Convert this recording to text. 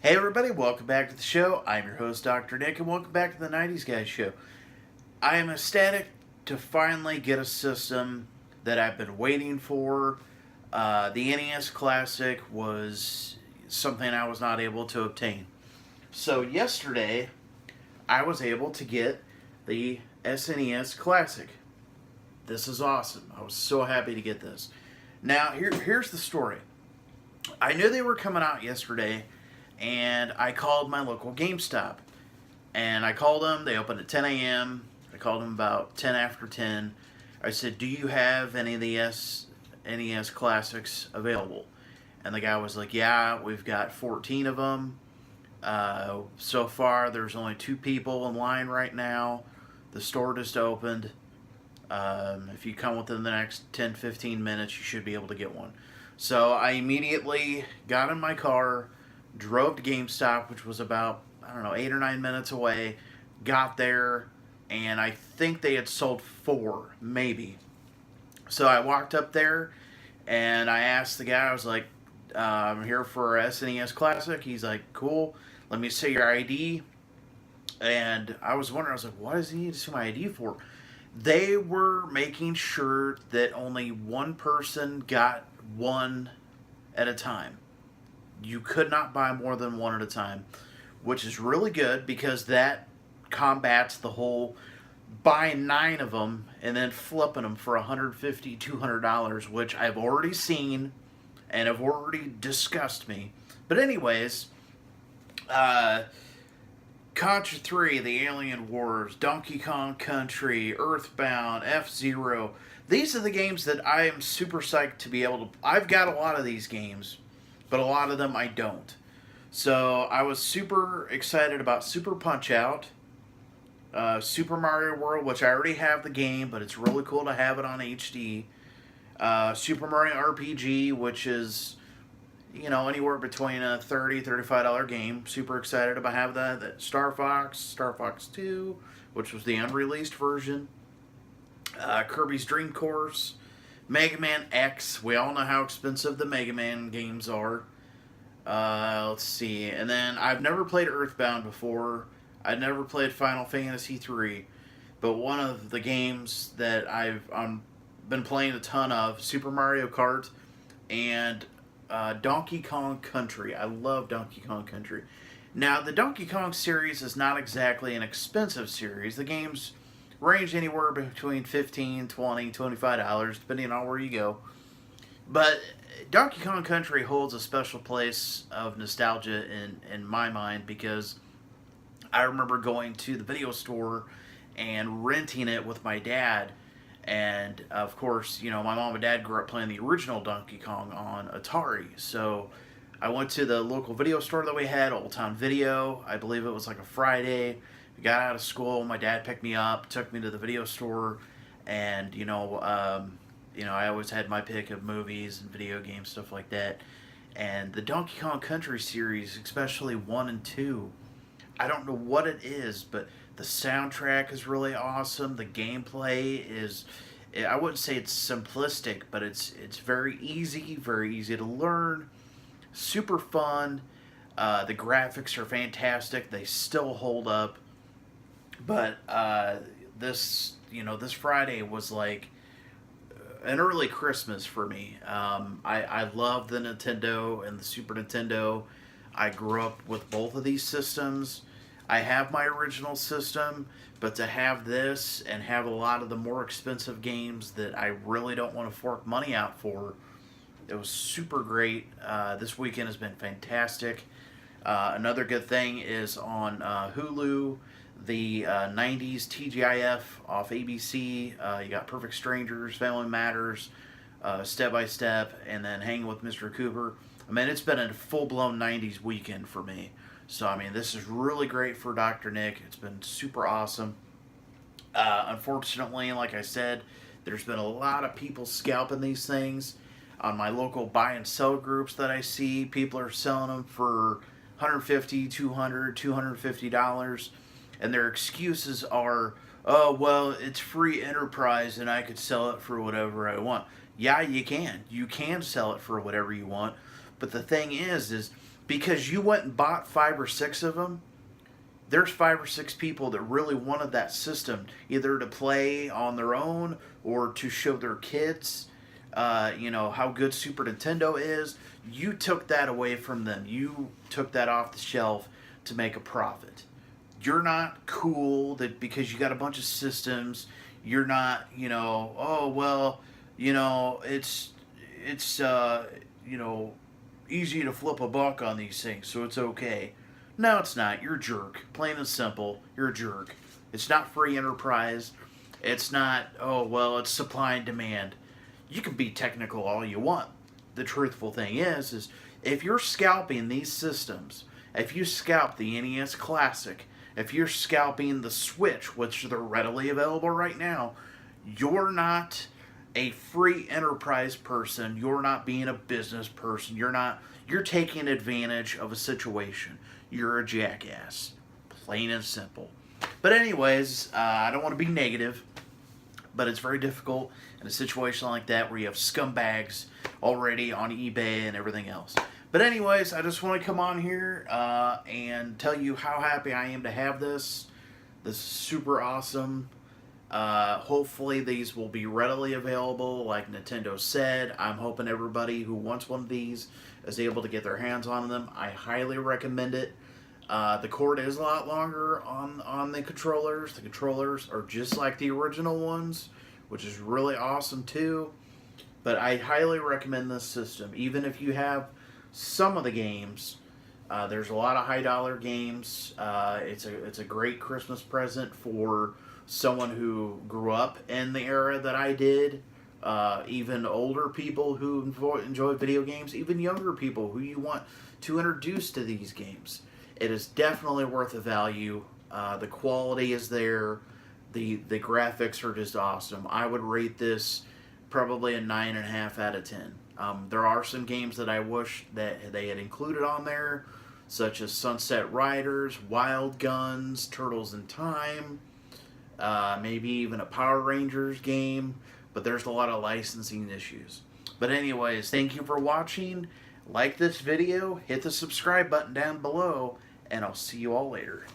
Hey everybody, welcome back to the show. I'm your host, Dr. Nick, and welcome back to the 90s Guys Show. I am ecstatic to finally get a system that I've been waiting for. The NES Classic was something I was not able to obtain. So yesterday, I was able to get the SNES Classic. This is awesome. I was so happy to get this. Now, here's the story. I knew they were coming out yesterday, and I called my local GameStop. And I called them. They opened at 10 a.m. I called them about 10 after 10. I said, do you have any of the NES Classics available? And the guy was like, yeah, we've got 14 of them. So far, there's only 2 people in line right now. The store just opened. If you come within the next 10-15 minutes, you should be able to get one. So I immediately got in my car, drove to GameStop, which was about, 8 or 9 minutes away, got there, and I think they had sold 4, maybe. So I walked up there, and I asked the guy, I was like, I'm here for SNES Classic. He's like, cool, let me see your ID. And I was wondering, I was like, what does he need to see my ID for? They were making sure that only one person got one at a time. You could not buy more than one at a time, which is really good because that combats the whole buying 9 of them and then flipping them for $150, $200, which I've already seen and have already disgusted me. But anyways, Contra 3, The Alien Wars, Donkey Kong Country, Earthbound, F-Zero. These are the games that I am super psyched to be able to... I've got a lot of these games, but a lot of them I don't. So I was super excited about Super Punch-Out!, Super Mario World, which I already have the game, but it's really cool to have it on HD. Super Mario RPG, which is, anywhere between a $30, $35 game. Super excited about having that. Star Fox 2, which was the unreleased version. Kirby's Dream Course. Mega Man X. We all know how expensive the Mega Man games are. Let's see. And then I've never played Earthbound before. I'd never played Final Fantasy 3. But one of the games that I've been playing a ton of, Super Mario Kart and Donkey Kong Country. I love Donkey Kong Country. Now, the Donkey Kong series is not exactly an expensive series. The games range anywhere between $15, $20, $25, depending on where you go. But Donkey Kong Country holds a special place of nostalgia in my mind because I remember going to the video store and renting it with my dad. And, of course, my mom and dad grew up playing the original Donkey Kong on Atari. So I went to the local video store that we had, Old Town Video. I believe it was like a Friday. We got out of school. My dad picked me up, took me to the video store. And, I always had my pick of movies and video games, stuff like that. And the Donkey Kong Country series, especially 1 and 2, I don't know what it is, but the soundtrack is really awesome. The gameplay is, I wouldn't say it's simplistic, but it's very easy to learn, super fun. The graphics are fantastic. They still hold up. But this Friday was like an early Christmas for me. I love the Nintendo and the Super Nintendo. I grew up with both of these systems. I have my original system, but to have this and have a lot of the more expensive games that I really don't want to fork money out for, it was super great. This weekend has been fantastic. Another good thing is on Hulu, the 90s TGIF off ABC. You got Perfect Strangers, Family Matters, Step by Step, and then Hanging with Mr. Cooper. I mean, it's been a full-blown 90s weekend for me. So, this is really great for Dr. Nick. It's been super awesome. Unfortunately, like I said, there's been a lot of people scalping these things. On my local buy and sell groups that I see, people are selling them for $150, $200, $250. And their excuses are, oh, well, it's free enterprise and I could sell it for whatever I want. Yeah, you can. You can sell it for whatever you want. But the thing is because you went and bought 5 or 6 of them. There's 5 or 6 people that really wanted that system, either to play on their own or to show their kids, how good Super Nintendo is. You took that away from them. You took that off the shelf to make a profit. You're not cool that because you got a bunch of systems. You're not, oh well, it's easy to flip a buck on these things, so it's okay. No, it's not. You're a jerk. Plain and simple. You're a jerk. It's not free enterprise. It's not, oh, well, it's supply and demand. You can be technical all you want. The truthful thing is if you're scalping these systems, if you scalp the NES Classic, if you're scalping the Switch, which they're readily available right now, you're not a free enterprise person. You're not being a business person. You're taking advantage of a situation. You're a jackass. Plain and simple. But anyways, I don't want to be negative, but it's very difficult in a situation like that where you have scumbags already on eBay and everything else. But anyways, I just want to come on here and tell you how happy I am to have this. This is super awesome. Hopefully these will be readily available like Nintendo said. I'm hoping everybody who wants one of these is able to get their hands on them. I highly recommend it. The cord is a lot longer on the controllers. The controllers are just like the original ones, which is really awesome too. But I highly recommend this system. Even if you have some of the games, there's a lot of high dollar games. It's a great Christmas present for someone who grew up in the era that I did. Even older people who enjoy video games, even younger people who you want to introduce to these games. It is definitely worth the value. The quality is there. The graphics are just awesome. I would rate this probably a 9.5 out of 10. There are some games that I wish that they had included on there, such as Sunset Riders, Wild Guns, Turtles in Time, maybe even a Power Rangers game, but there's a lot of licensing issues. But anyways, thank you for watching. Like this video, hit the subscribe button down below, and I'll see you all later.